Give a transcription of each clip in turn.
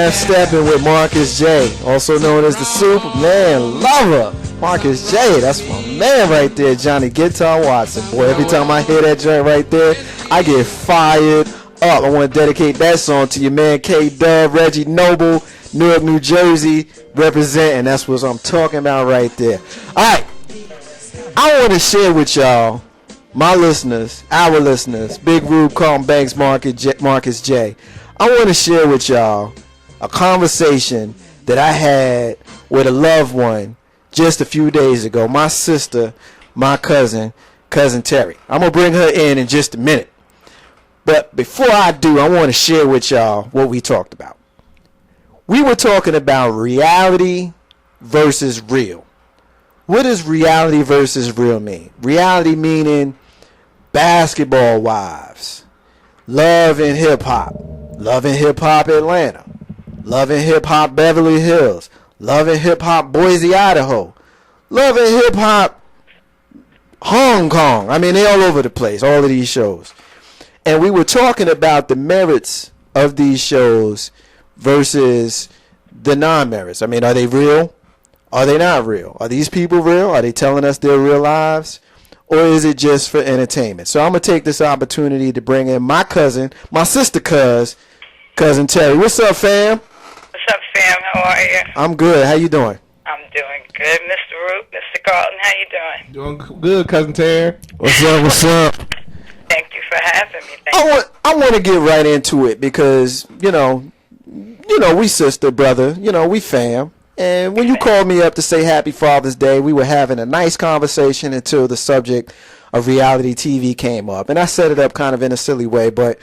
Chef Steppin with Marcus J, also known as the Superman Lover. Marcus J, that's my man right there, Johnny Guitar Watson. Boy, every time I hear that joint right there, I get fired up. I want to dedicate that song to your man K-Dub, Reggie Noble, Newark, New Jersey, representing. That's what I'm talking about right there. All right, I want to share with y'all, my listeners, our listeners, Big Rube, Carlton Banks, Marcus J. I want to share with y'all a conversation that I had with a loved one just a few days ago. My sister, my cousin Terry. I'm going to bring her in just a minute. But before I do, I want to share with y'all what we talked about. We were talking about reality versus real. What does reality versus real mean? Reality meaning Basketball Wives, Love and Hip Hop, Love and Hip Hop Atlanta, Love and Hip Hop Beverly Hills, Love and Hip Hop Boise, Idaho, Love and Hip Hop Hong Kong. I mean, they're all over the place, all of these shows. And we were talking about the merits of these shows versus the non-merits. I mean, are they real? Are they not real? Are these people real? Are they telling us their real lives? Or is it just for entertainment? So I'm going to take this opportunity to bring in my cousin, my sister cousin Terry. What's up, fam? What's up, fam? How are you? I'm good. How you doing? I'm doing good, Mr. Root. Mr. Carlton, how you doing? Doing good, cousin Terry. What's up? What's up? Thank you for having me. I want to get right into it because, you know, we sister, brother. You know, we fam. And when you called me up to say Happy Father's Day, we were having a nice conversation until the subject of reality TV came up. And I set it up kind of in a silly way, but,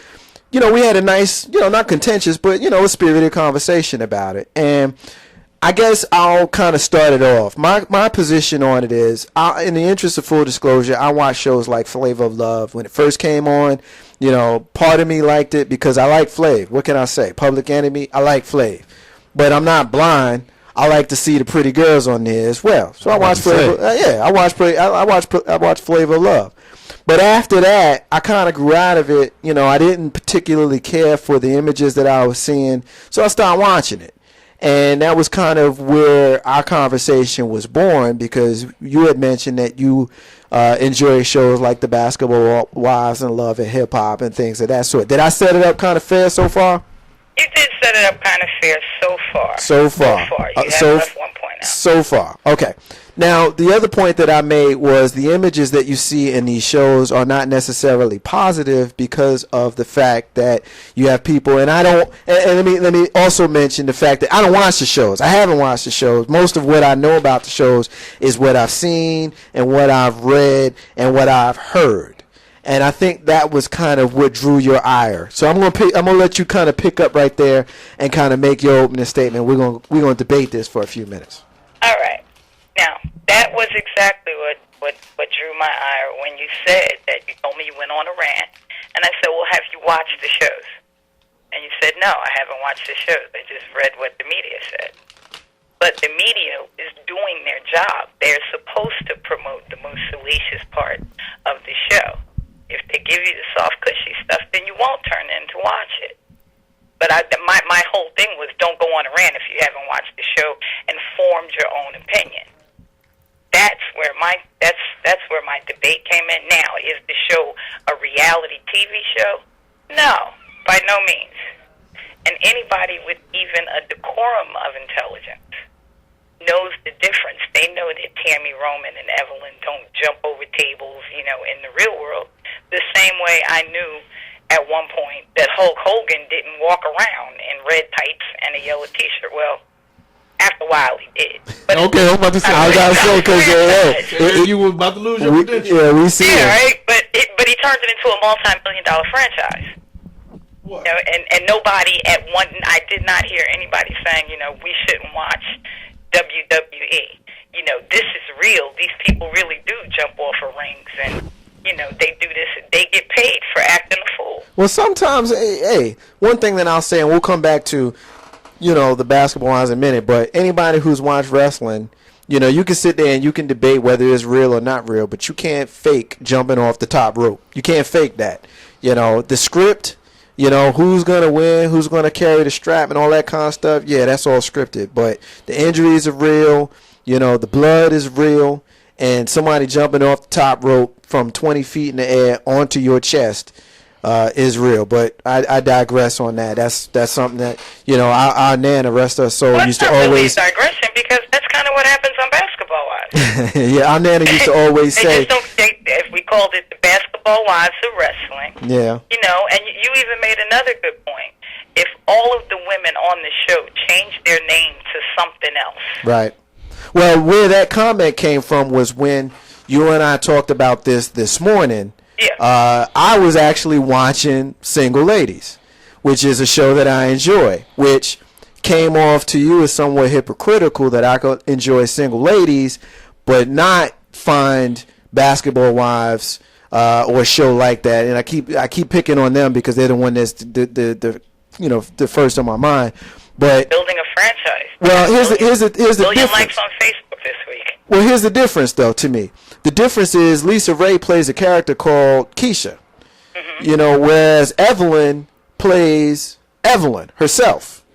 you know, we had a nice, you know, not contentious, but, you know, a spirited conversation about it. And I guess I'll kind of start it off. My position on it is, in the interest of full disclosure, I watch shows like Flavor of Love. When it first came on, you know, part of me liked it because I like Flav. What can I say? Public Enemy, I like Flav. But I'm not blind. I like to see the pretty girls on there as well. So I watch Flavor. I watch Flavor of Love. But after that, I kind of grew out of it. You know, I didn't particularly care for the images that I was seeing, so I started watching it. And that was kind of where our conversation was born, because you had mentioned that you enjoy shows like the Basketball Wives and Love and Hip Hop and things of that sort. Did I set it up kind of fair so far? You did set it up kind of fair so far. So far. You have left 1 point out. So far. Okay. Now, the other point that I made was the images that you see in these shows are not necessarily positive because of the fact that you have people, and I don't, and let me also mention the fact that I don't watch the shows. I haven't watched the shows. Most of what I know about the shows is what I've seen and what I've read and what I've heard. And I think that was kind of what drew your ire. So I'm gonna let you kind of pick up right there and kind of make your opening statement. We're gonna debate this for a few minutes. All right. Now, that was exactly what drew my ire when you said that you told me you went on a rant, and I said, well, have you watched the shows? And you said, no, I haven't watched the shows. I just read what the media said. But the media is doing their job. They're supposed to promote the most salacious part of the show. If they give you the soft, cushy stuff, then you won't turn in to watch it. But my whole thing was, don't go on a rant if you haven't watched the show and formed your own opinion. That's where my debate came in. Now, is the show a reality TV show? No, by no means. And anybody with even a decorum of intelligence knows the difference. They know that Tammy Roman and Evelyn don't jump over tables, you know, in the real world. The same way I knew at one point that Hulk Hogan didn't walk around in red tights and a yellow T-shirt. Well, after a while he did. But okay, I'm about to say, I gotta say, because you were about to lose your potential. Yeah, we see it. Right? But he turned it into a multi-million-dollar franchise. What? You know, and nobody I did not hear anybody saying, you know, we shouldn't watch WWE. You know, this is real. These people really do jump off of rings, and you know, they do this. They get paid for acting a fool. Well, sometimes, hey, one thing that I'll say, and we'll come back to, you know, the Basketball Wives in a minute, but anybody who's watched wrestling, you know, you can sit there and you can debate whether it's real or not real, but you can't fake jumping off the top rope. You can't fake that. You know, the script You know, who's going to win, who's going to carry the strap and all that kind of stuff. Yeah, that's all scripted. But the injuries are real. You know, the blood is real. And somebody jumping off the top rope from 20 feet in the air onto your chest is real. But I digress on that. That's something that, you know, our Nana, rest her soul, Well, used to that's not always... really digression, because that's kind of what happens on Basketball Wives. Yeah, our Nana used to always say... If we called it the Basketball Wives of Wrestling. Yeah. You know, and you even made another good point. If all of the women on the show changed their name to something else. Right. Well, where that comment came from was when you and I talked about this morning. Yeah. I was actually watching Single Ladies, which is a show that I enjoy, which came off to you as somewhat hypocritical that I could enjoy Single Ladies, but not find Basketball Wives or a show like that. And I keep picking on them because they're the one that's the first on my mind. But building a franchise. Well, here's the difference. Billion likes on Facebook this week. Well, here's the difference, though, to me. The difference is Lisa Ray plays a character called Keisha. Mm-hmm. You know, whereas Evelyn plays Evelyn herself.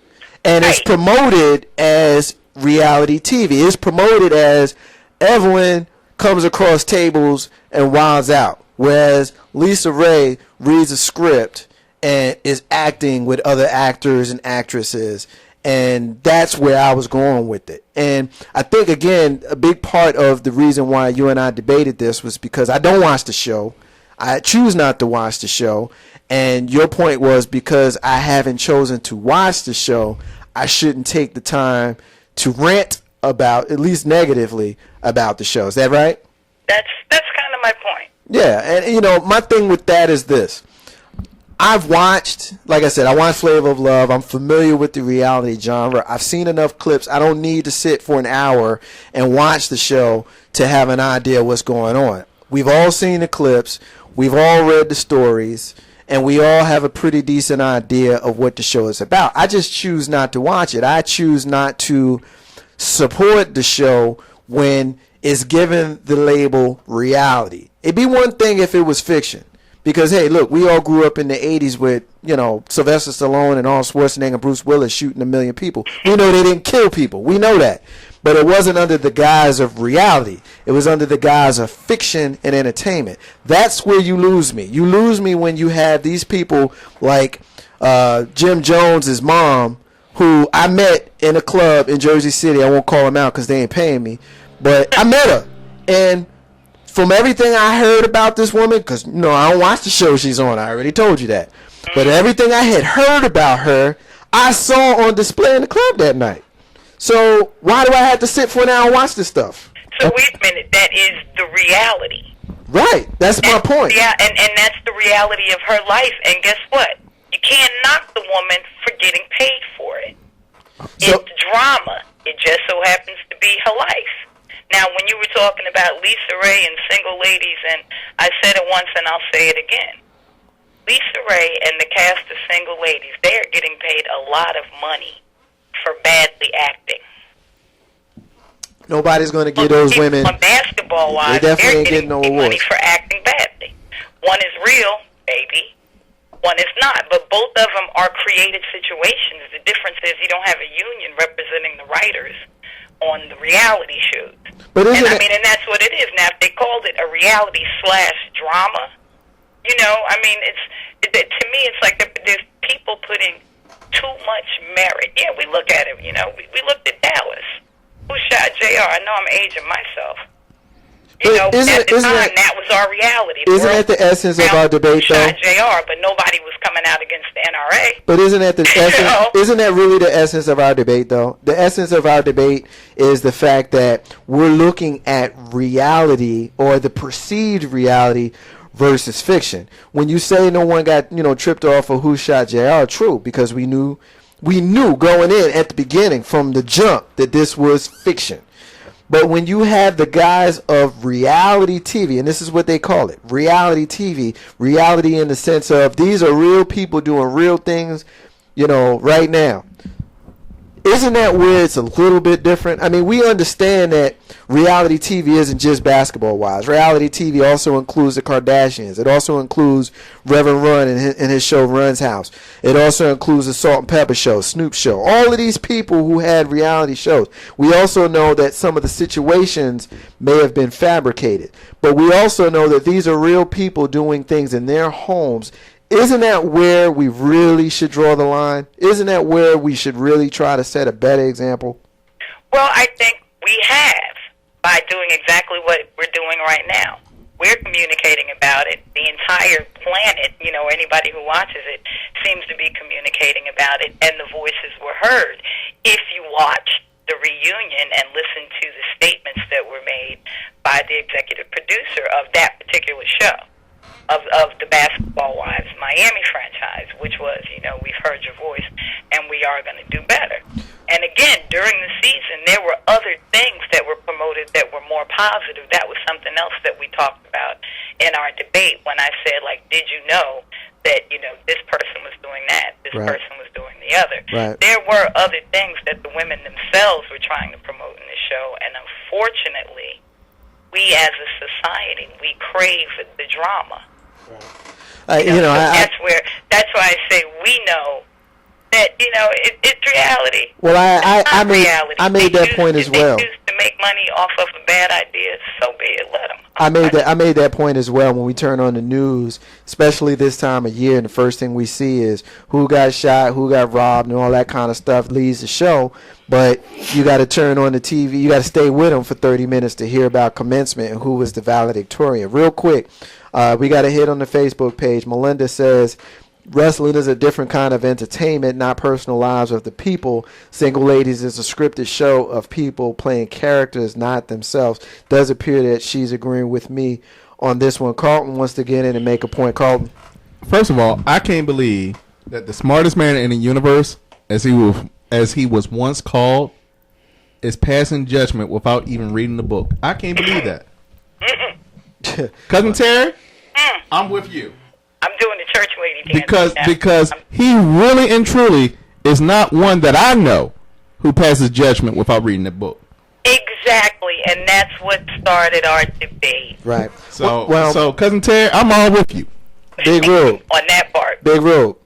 And it's promoted as reality TV. It's promoted as Evelyn comes across tables and wilds out. Whereas Lisa Ray reads a script and is acting with other actors and actresses. And that's where I was going with it. And I think, again, a big part of the reason why you and I debated this was because I don't watch the show. I choose not to watch the show. And your point was because I haven't chosen to watch the show, I shouldn't take the time to rant about, at least negatively, about the show. Is that right? That's kind of my point. Yeah. And, you know, my thing with that is this. I've watched, like I said, I watched Flavor of Love. I'm familiar with the reality genre. I've seen enough clips. I don't need to sit for an hour and watch the show to have an idea what's going on. We've all seen the clips. We've all read the stories. And we all have a pretty decent idea of what the show is about. I just choose not to watch it. I choose not to support the show when it's given the label reality. It'd be one thing if it was fiction. Because, hey, look, we all grew up in the 80s with, you know, Sylvester Stallone and Arnold Schwarzenegger and Bruce Willis shooting 1 million people. We know they didn't kill people. We know that. But it wasn't under the guise of reality. It was under the guise of fiction and entertainment. That's where you lose me. You lose me when you have these people like Jim Jones' mom, who I met in a club in Jersey City. I won't call them out because they ain't paying me. But I met her. And from everything I heard about this woman, because, you know, I don't watch the show she's on. I already told you that. But everything I had heard about her, I saw on display in the club that night. So why do I have to sit for an hour and watch this stuff? So wait a minute. That is the reality. Right. That's my point. Yeah, and that's the reality of her life. And guess what? You can't knock the woman for getting paid for it. So, it's drama. It just so happens to be her life. Now, when you were talking about Lisa Ray and Single Ladies, and I said it once and I'll say it again, Lisa Ray and the cast of Single Ladies, they are getting paid a lot of money for badly acting. Nobody's going to give those women... On Basketball Wives, they definitely they're ain't getting no getting money awards for acting badly. One is real, baby. One is not. But both of them are created situations. The difference is you don't have a union representing the writers on the reality shows. But and that's what it is. Now, if they called it a reality / drama, you know, I mean, to me, it's like there's people putting too much merit. Yeah, we look at it, you know, we looked at Dallas. Who shot JR? I know I'm aging myself. You know, at the time, that was our reality. Isn't that the essence of our debate, though? Shot JR, but nobody was coming out against the NRA. But isn't that the essence? Isn't that really the essence of our debate, though? The essence of our debate is the fact that we're looking at reality or the perceived reality versus fiction. When you say no one got, you know, tripped off of who shot JR, true, because we knew going in at the beginning from the jump that this was fiction. But when you have the guise of reality TV, and this is what they call it, reality TV, reality in the sense of these are real people doing real things, you know, right now. isn't that where it's a little bit different? I mean, we understand that reality TV isn't just basketball-wise. Reality TV also includes the Kardashians. It also includes Reverend Run and his show Run's House. It also includes the Salt and Pepper Show, Snoop Show. All of these people who had reality shows. We also know that some of the situations may have been fabricated. But we also know that these are real people doing things in their homes. Isn't that where we really should draw the line? Isn't that where we should really try to set a better example? Well, I think we have by doing exactly what we're doing right now. We're communicating about it. The entire planet, anybody who watches it seems to be communicating about it, and the voices were heard. If you watch the reunion and listen to the statements that were made by the executive producer of that particular show, of the Basketball Wives Miami franchise, which was, we've heard your voice and we are going to do better. And again, during the season, there were other things that were promoted that were more positive. That was something else that we talked about in our debate when I said, did you know that, this person was doing that, this person was doing the other. Right. There were other things that the women themselves were trying to promote in the show, and unfortunately, we as a society, we crave the drama. That's why I say we know that it's reality. Well, I made that point as well. If they choose to make money off of a bad idea, so be it. Let them. I made that point as well when we turn on the news, especially this time of year, and the first thing we see is who got shot, who got robbed, and all that kind of stuff leads the show. But you got to turn on the TV. You got to stay with them for 30 minutes to hear about commencement and who was the valedictorian. Real quick, we got a hit on the Facebook page. Melinda says, wrestling is a different kind of entertainment, not personal lives of the people. Single Ladies is a scripted show of people playing characters, not themselves. Does appear that she's agreeing with me on this one. Carlton wants to get in and make a point. Carlton. First of all, I can't believe that the smartest man in the universe, as he was once called, is passing judgment without even reading the book. I can't believe that. Cousin Terry, I'm with you. I'm doing the church lady dance because he really and truly is not one that I know who passes judgment without reading the book. Exactly, and that's what started our debate. Right. So Cousin Terry, I'm all with you. Big Rube. On that part. Big Rube.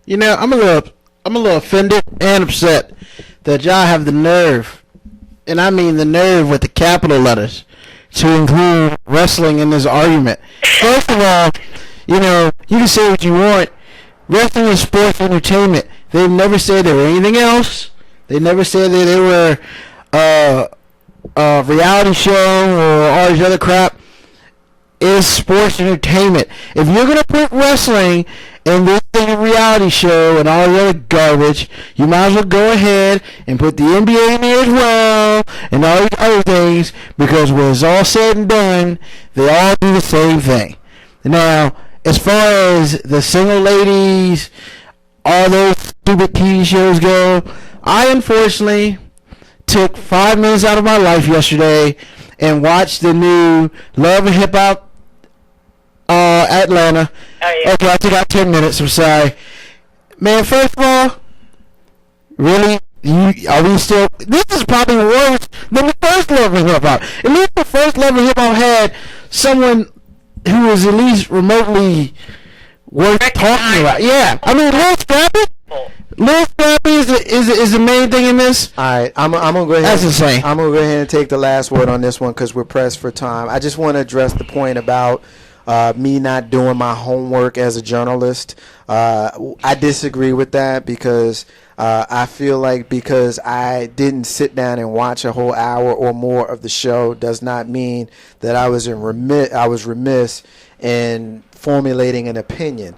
I'm a little offended and upset that y'all have the nerve, and I mean the nerve with the capital letters, to include wrestling in this argument. First of all, you can say what you want. Wrestling is sports entertainment. They've never said they were anything else. They never said that they were a reality show or all this other crap. It's sports entertainment. If you're going to put wrestling in this thing, a reality show and all the other garbage, you might as well go ahead and put the NBA in there as well and all these other things, because when it's all said and done, they all do the same thing. Now, as far as the Single Ladies, all those stupid TV shows go, I unfortunately took 5 minutes out of my life yesterday and watched the new Love and Hip Hop Atlanta. Oh, yeah. Okay, I took out 10 minutes. I'm sorry. Man, first of all, really? Are we still... This is probably worse than the first Love and Hip Hop. At least the first Love and Hip Hop had someone who was at least remotely worth talking about. Yeah. I mean, Lil Scrappy is the main thing in this. All right, I'm gonna go ahead. That's insane. I'm gonna go ahead and take the last word on this one because we're pressed for time. I just want to address the point about me not doing my homework as a journalist. I disagree with that because I feel like because I didn't sit down and watch a whole hour or more of the show does not mean that I was remiss in formulating an opinion.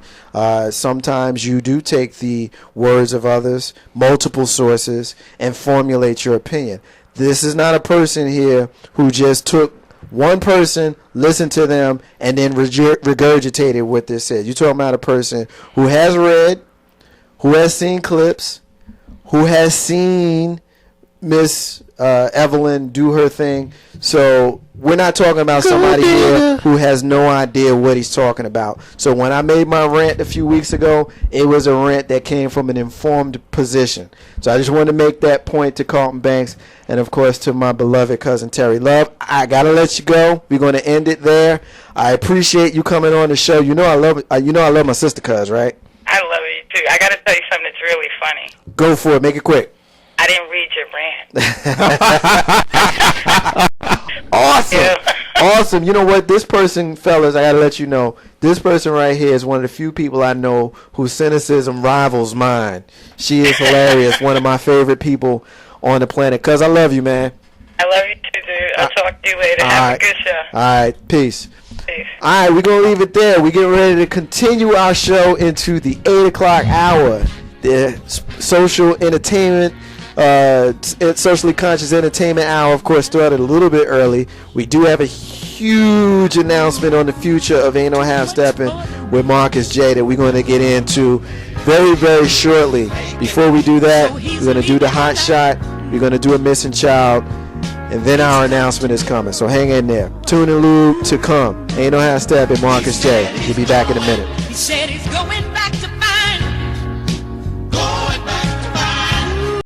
Sometimes you do take the words of others, multiple sources, and formulate your opinion. This is not a person here who just took one person, listened to them, and then regurgitated what they said. You're talking about a person who has read, who has seen clips, who has seen Miss Evelyn do her thing. So we're not talking about somebody here who has no idea what he's talking about. So when I made my rant a few weeks ago, it was a rant that came from an informed position. So I just wanted to make that point to Carlton Banks and, of course, to my beloved cousin Terry Love. I got to let you go. We're going to end it there. I appreciate you coming on the show. You know I love my sister cuz, right? I love you, too. I got to tell you something that's really funny. Go for it. Make it quick. I didn't read your rant. Awesome. Yeah. Awesome. You know what? This person, fellas, I got to let you know, this person right here is one of the few people I know whose cynicism rivals mine. She is hilarious. One of my favorite people on the planet. Cuz I love you, man. I love you, too, dude. I'll talk to you later. Have a good show. All right. Peace. Peace. All right. We're going to leave it there. We're getting ready to continue our show into the 8 o'clock hour. The social entertainment, socially conscious entertainment hour, of course, started a little bit early. We do have a huge announcement on the future of Ain't No Half Steppin' with Marcus J that we're going to get into very, very shortly. Before we do that, we're going to do the hot shot. We're going to do a missing child. And then our announcement is coming. So hang in there. Tune and lube to come. Ain't No Half Steppin', Marcus J. We'll be back in a minute. He said he's going back to